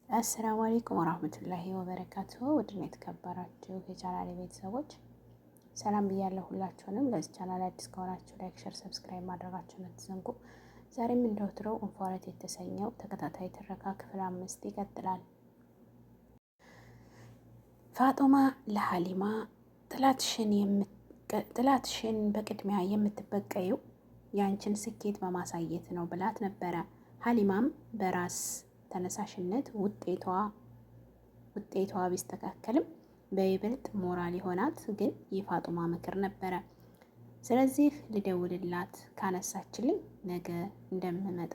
አሰላሙ አለይኩም ወራህመቱላሂ ወበረካቱሁ። ውድና የተከበራችሁ የቻናሌ ቤተሰቦች ሰላም ብያለሁ ሁላችሁንም። ለዚህ ቻናል አዲስ ከሆናችሁ ላይክ፣ ሼር፣ ሰብስክራይብ ማድረጋችሁን አትዘንጉ። ዛሬም እንደወትሮው እንፏረት የተሰኘው ተከታታይ ትረካ ክፍል 5 ይቀጥላል። ፋጡማ ለሀሊማ ጥላትሽን በቅድሚያ የምትበቀዩ ያንቺን ስኬት በማሳየት ነው ብላት ነበረ። ሀሊማም በራስ ተነሳሽነት ውጤቷ ቢስተካከልም በይበልጥ ሞራል የሆናት ግን የፋጡማ ምክር ነበረ። ስለዚህ ልደውልላት ካነሳችልኝ ነገ እንደምመጣ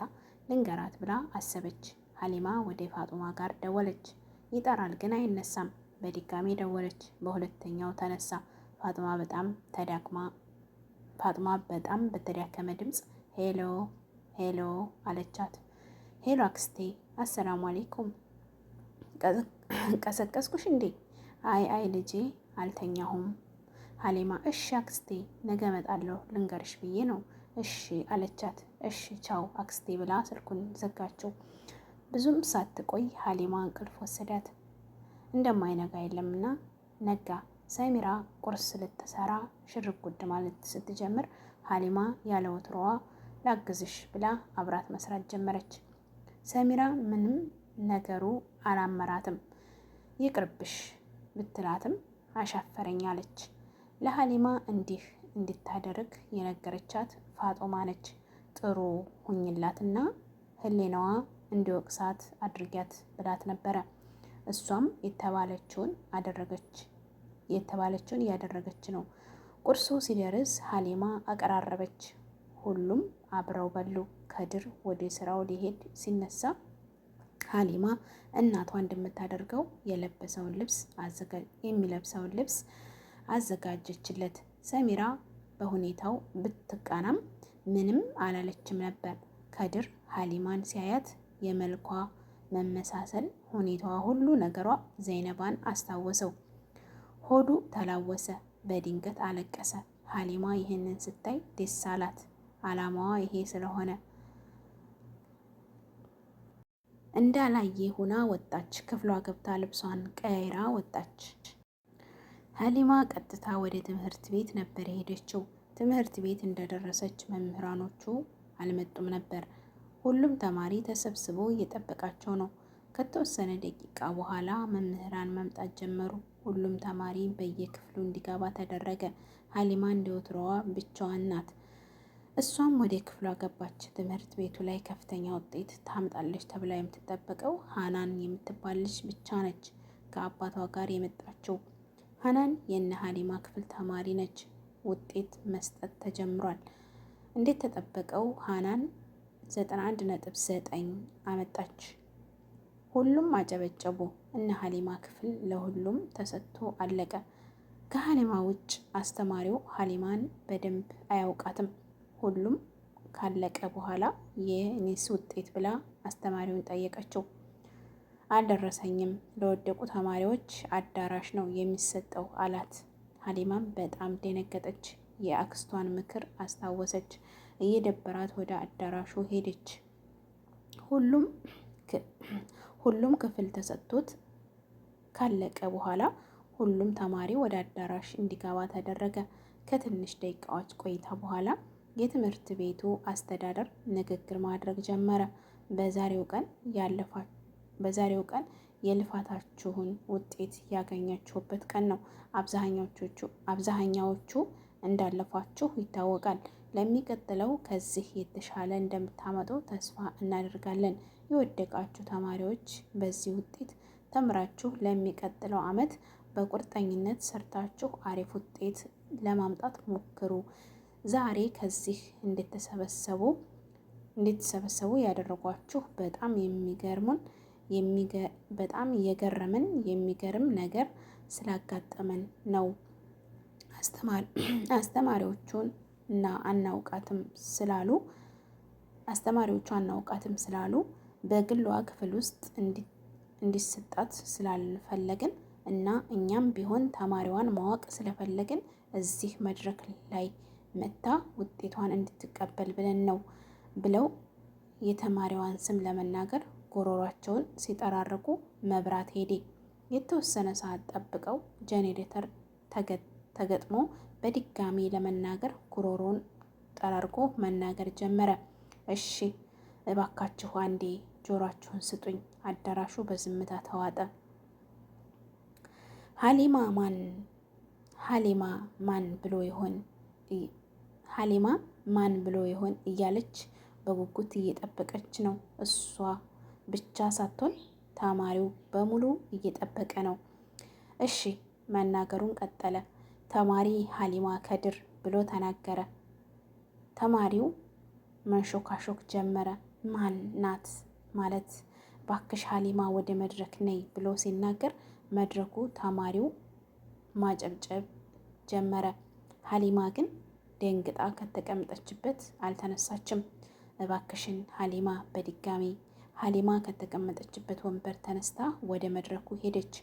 ልንገራት ብላ አሰበች። ሀሊማ ወደ ፋጡማ ጋር ደወለች። ይጠራል ግን አይነሳም። በድጋሚ ደወለች። በሁለተኛው ተነሳ። ፋጡማ በጣም በተዳከመ ድምፅ ሄሎ ሄሎ አለቻት። ሄሎ አክስቴ፣ አሰላሙ አሌይኩም። ቀሰቀስኩሽ እንዴ? አይ ልጄ አልተኛሁም። ሀሊማ እሺ አክስቴ፣ ነገ እመጣለሁ ልንገርሽ ብዬ ነው። እሺ አለቻት። እሺ ቻው አክስቴ ብላ ስልኩን ዘጋችው። ብዙም ሳትቆይ ሀሊማ እንቅልፍ ወሰዳት። እንደማይነጋ የለምና ነጋ። ሰሚራ ቁርስ ልትሰራ ሽርጉድ ማለት ስትጀምር ሀሊማ ያለ ወትሮዋ ላግዝሽ ብላ አብራት መስራት ጀመረች። ሰሚራ ምንም ነገሩ አላመራትም። ይቅርብሽ ብትላትም አሻፈረኝ አለች። ለሀሊማ እንዲህ እንድታደርግ የነገረቻት ፋጡማ ነች። ጥሩ ሁኝላትና ህሊናዋ እንዲወቅሳት አድርጊያት ብላት ነበረ። እሷም የተባለችውን እያደረገች ነው። ቁርሱ ሲደርስ ሀሊማ አቀራረበች። ሁሉም አብረው በሉ። ከድር ወደ ስራው ሊሄድ ሲነሳ ሀሊማ እናቷ እንደምታደርገው የሚለብሰውን ልብስ አዘጋጀችለት። ሰሚራ በሁኔታው ብትቃናም ምንም አላለችም ነበር። ከድር ሀሊማን ሲያያት የመልኳ መመሳሰል፣ ሁኔታዋ፣ ሁሉ ነገሯ ዘይነባን አስታወሰው። ሆዱ ተላወሰ። በድንገት አለቀሰ። ሀሊማ ይህንን ስታይ ደስ አላት። አላማዋ ይሄ ስለሆነ እንዳላየ ሁና ወጣች። ክፍሏ ገብታ ልብሷን ቀያይራ ወጣች። ሀሊማ ቀጥታ ወደ ትምህርት ቤት ነበር የሄደችው። ትምህርት ቤት እንደደረሰች መምህራኖቹ አልመጡም ነበር። ሁሉም ተማሪ ተሰብስቦ እየጠበቃቸው ነው። ከተወሰነ ደቂቃ በኋላ መምህራን መምጣት ጀመሩ። ሁሉም ተማሪ በየክፍሉ እንዲገባ ተደረገ። ሀሊማ እንደወትሮዋ ብቻዋን ናት። እሷም ወደ ክፍሏ ገባች። ትምህርት ቤቱ ላይ ከፍተኛ ውጤት ታምጣለች ተብላ የምትጠበቀው ሀናን የምትባል ልጅ ብቻ ነች ከአባቷ ጋር የመጣችው። ሀናን የነ ሀሊማ ክፍል ተማሪ ነች። ውጤት መስጠት ተጀምሯል። እንዴት ተጠበቀው ሀናን 91.9 አመጣች። ሁሉም አጨበጨቡ። እነ ሀሊማ ክፍል ለሁሉም ተሰጥቶ አለቀ። ከሀሊማ ውጭ አስተማሪው ሀሊማን በደንብ አያውቃትም። ሁሉም ካለቀ በኋላ የኔስ ውጤት ብላ አስተማሪውን ጠየቀችው። አልደረሰኝም፣ ለወደቁ ተማሪዎች አዳራሽ ነው የሚሰጠው አላት። ሀሊማም በጣም ደነገጠች። የአክስቷን ምክር አስታወሰች። እየደበራት ወደ አዳራሹ ሄደች። ሁሉም ክፍል ተሰጥቶት ካለቀ በኋላ ሁሉም ተማሪ ወደ አዳራሽ እንዲገባ ተደረገ። ከትንሽ ደቂቃዎች ቆይታ በኋላ የትምህርት ቤቱ አስተዳደር ንግግር ማድረግ ጀመረ። በዛሬው ቀን የልፋታችሁን ውጤት ያገኛችሁበት ቀን ነው። አብዛኛዎቹ እንዳለፋችሁ ይታወቃል። ለሚቀጥለው ከዚህ የተሻለ እንደምታመጡ ተስፋ እናደርጋለን። የወደቃችሁ ተማሪዎች በዚህ ውጤት ተምራችሁ ለሚቀጥለው ዓመት በቁርጠኝነት ሰርታችሁ አሪፍ ውጤት ለማምጣት ሞክሩ። ዛሬ ከዚህ እንድትሰበሰቡ ያደረጓችሁ በጣም የሚገርም ነገር ስላጋጠመን ነው። አስተማሪዎቹ አናውቃትም ስላሉ በግሏ ክፍል ውስጥ እንዲሰጣት ስላልፈለግን እና እኛም ቢሆን ተማሪዋን ማወቅ ስለፈለግን እዚህ መድረክ ላይ መታ ውጤቷን እንድትቀበል ብለን ነው ብለው የተማሪዋን ስም ለመናገር ጉሮሯቸውን ሲጠራርጉ መብራት ሄዴ። የተወሰነ ሰዓት ጠብቀው ጄኔሬተር ተገጥሞ በድጋሚ ለመናገር ጉሮሮን ጠራርጎ መናገር ጀመረ። እሺ እባካችሁ አንዴ ጆሯችሁን ስጡኝ። አዳራሹ በዝምታ ተዋጠ። ሀሊማ ማን ብሎ ይሆን እያለች በጉጉት እየጠበቀች ነው። እሷ ብቻ ሳትሆን ተማሪው በሙሉ እየጠበቀ ነው። እሺ መናገሩን ቀጠለ። ተማሪ ሀሊማ ከድር ብሎ ተናገረ። ተማሪው መንሾካሾክ ጀመረ። ማን ናት ማለት ባክሽ ሀሊማ ወደ መድረክ ነይ ብሎ ሲናገር መድረኩ ተማሪው ማጨብጨብ ጀመረ። ሀሊማ ግን ደንግጣ ከተቀመጠችበት አልተነሳችም። እባክሽን ሀሊማ በድጋሚ ሀሊማ ከተቀመጠችበት ወንበር ተነስታ ወደ መድረኩ ሄደች።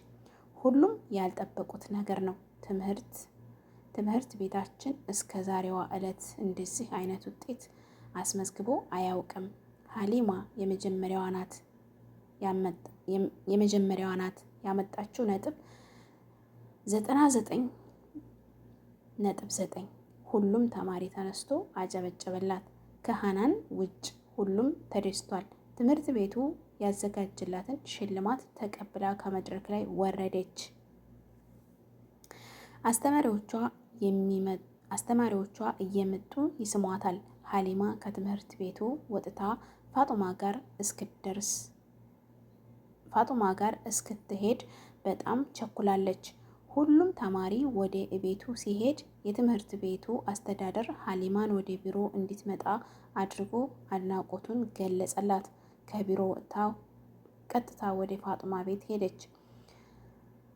ሁሉም ያልጠበቁት ነገር ነው። ትምህርት ቤታችን እስከ ዛሬዋ ዕለት እንደዚህ አይነት ውጤት አስመዝግቦ አያውቅም። ሀሊማ የመጀመሪያዋ ናት። ያመጣችው ነጥብ 99.9። ሁሉም ተማሪ ተነስቶ አጨበጨበላት። ከሀናን ውጭ ሁሉም ተደስቷል። ትምህርት ቤቱ ያዘጋጅላትን ሽልማት ተቀብላ ከመድረክ ላይ ወረደች። አስተማሪዎቿ እየመጡ ይስሟታል። ሀሊማ ከትምህርት ቤቱ ወጥታ ፋጡማ ጋር እስክትሄድ በጣም ቸኩላለች። ሁሉም ተማሪ ወደ ቤቱ ሲሄድ የትምህርት ቤቱ አስተዳደር ሀሊማን ወደ ቢሮ እንድትመጣ አድርጎ አድናቆቱን ገለጸላት። ከቢሮ ወጥታ ቀጥታ ወደ ፋጡማ ቤት ሄደች።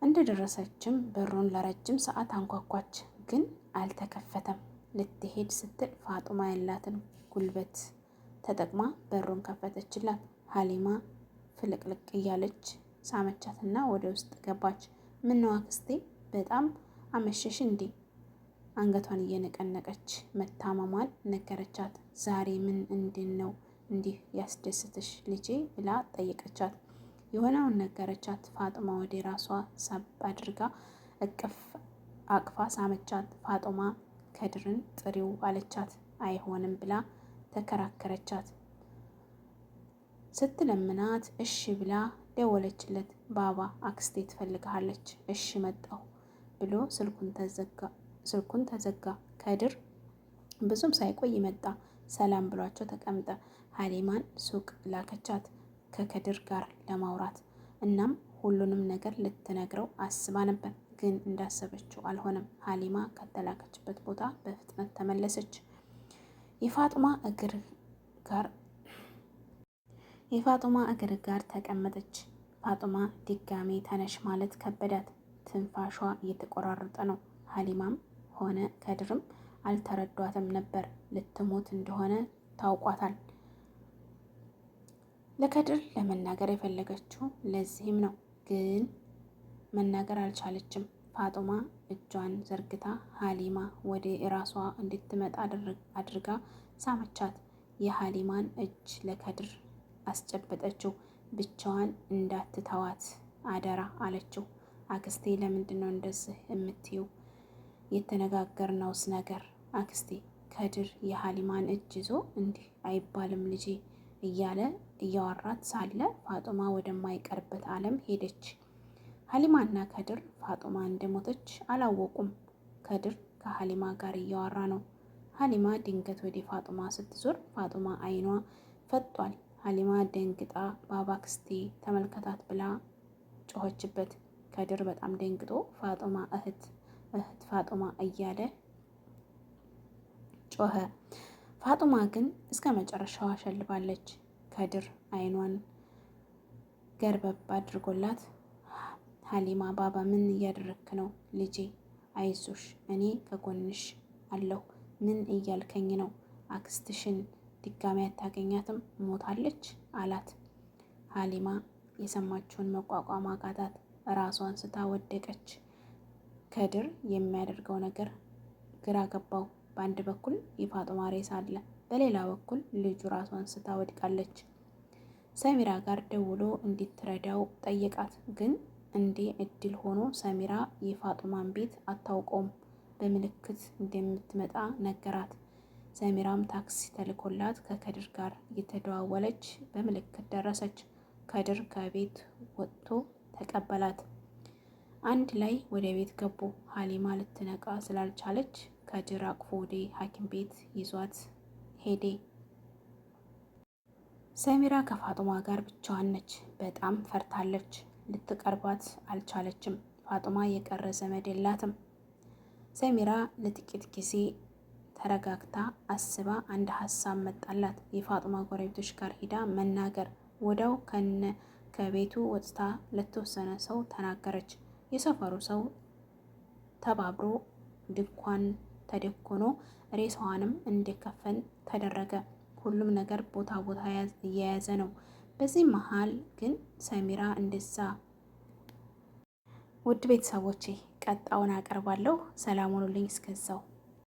እንደደረሰችም በሩን ለረጅም ሰዓት አንኳኳች፣ ግን አልተከፈተም። ልትሄድ ስትል ፋጡማ ያላትን ጉልበት ተጠቅማ በሩን ከፈተችላት። ሀሊማ ፍልቅልቅ እያለች ሳመቻትና ወደ ውስጥ ገባች። ምነው አክስቴ በጣም አመሸሽ እንዴ? አንገቷን እየነቀነቀች መታመሟን ነገረቻት። ዛሬ ምን ነው እንዲህ ያስደስትሽ ልጄ ብላ ጠየቀቻት። የሆነውን ነገረቻት። ፋጡማ ወደ ራሷ ሳብ አድርጋ አቅፋ ሳመቻት። ፋጡማ ከድርን ጥሪው አለቻት። አይሆንም ብላ ተከራከረቻት። ስትለምናት እሺ ብላ ደወለችለት። ባባ አክስቴ ትፈልግሃለች። እሺ መጣሁ ብሎ ስልኩን ተዘጋ። ከድር ብዙም ሳይቆይ መጣ። ሰላም ብሏቸው ተቀምጠ። ሀሊማን ሱቅ ላከቻት ከከድር ጋር ለማውራት። እናም ሁሉንም ነገር ልትነግረው አስባ ነበር፣ ግን እንዳሰበችው አልሆነም። ሀሊማ ከተላከችበት ቦታ በፍጥነት ተመለሰች። የፋጡማ እግር ጋር ተቀመጠች። ፋጡማ ድጋሜ ተነሽ ማለት ከበዳት። ትንፋሿ እየተቆራረጠ ነው። ሀሊማም ሆነ ከድርም አልተረዷትም ነበር። ልትሞት እንደሆነ ታውቋታል። ለከድር ለመናገር የፈለገችው ለዚህም ነው፣ ግን መናገር አልቻለችም። ፋጡማ እጇን ዘርግታ ሀሊማ ወደ ራሷ እንድትመጣ አድርጋ ሳመቻት። የሀሊማን እጅ ለከድር አስጨበጠችው። ብቻዋን እንዳትተዋት አደራ አለችው። አክስቴ ለምንድን ነው እንደዚህ የምትዩ? የተነጋገርነውስ ነገር አክስቴ። ከድር የሀሊማን እጅ ይዞ እንዲህ አይባልም ልጄ እያለ እያወራት ሳለ ፋጡማ ወደማይቀርበት ዓለም ሄደች። ሀሊማና ከድር ፋጡማ እንደሞተች አላወቁም። ከድር ከሀሊማ ጋር እያወራ ነው። ሀሊማ ድንገት ወደ ፋጡማ ስትዞር ፋጡማ አይኗ ፈጧል። ሀሊማ ደንግጣ ባባ አክስቴ ተመልከታት ብላ ጮኸችበት። ከድር በጣም ደንግጦ ፋጡማ እህት ፋጡማ እያለ ጮኸ። ፋጡማ ግን እስከ መጨረሻዋ አሸልባለች። ከድር አይኗን ገርበብ አድርጎላት ሀሊማ ባባ ምን እያደረክ ነው ልጄ? አይዞሽ እኔ ከጎንሽ አለሁ። ምን እያልከኝ ነው? አክስትሽን ድጋሚ አታገኛትም? ሞታለች አላት። ሀሊማ የሰማችውን መቋቋም አቃታት። ራሷን ስታ ወደቀች። ከድር የሚያደርገው ነገር ግራ ገባው። በአንድ በኩል የፋጡማ ሬሳ አለ፣ በሌላ በኩል ልጁ ራሷን ስታ ወድቃለች። ሰሚራ ጋር ደውሎ እንድትረዳው ጠየቃት። ግን እንዴ እድል ሆኖ ሰሚራ የፋጡማን ቤት አታውቀውም። በምልክት እንደምትመጣ ነገራት። ሰሚራም ታክሲ ተልኮላት ከከድር ጋር እየተደዋወለች በምልክት ደረሰች። ከድር ከቤት ወጥቶ ተቀበላት። አንድ ላይ ወደ ቤት ገቡ። ሀሊማ ልትነቃ ስላልቻለች ከድር አቅፎ ወደ ሐኪም ቤት ይዟት ሄዴ። ሰሚራ ከፋጡማ ጋር ብቻዋን ነች። በጣም ፈርታለች። ልትቀርባት አልቻለችም። ፋጡማ የቀረ ዘመድ የላትም። ሰሚራ ለጥቂት ጊዜ ተረጋግታ አስባ አንድ ሀሳብ መጣላት። የፋጡማ ጎረቤቶች ጋር ሂዳ መናገር። ወዲያው ከቤቱ ወጥታ ለተወሰነ ሰው ተናገረች። የሰፈሩ ሰው ተባብሮ ድንኳን ተደኮኖ ሬሳዋንም እንዲከፈን ተደረገ። ሁሉም ነገር ቦታ እየያዘ ነው። በዚህ መሀል ግን ሰሚራ እንደዛ። ውድ ቤተሰቦቼ ቀጣውን አቀርባለሁ። ሰላም ሁኑልኝ እስከዛው።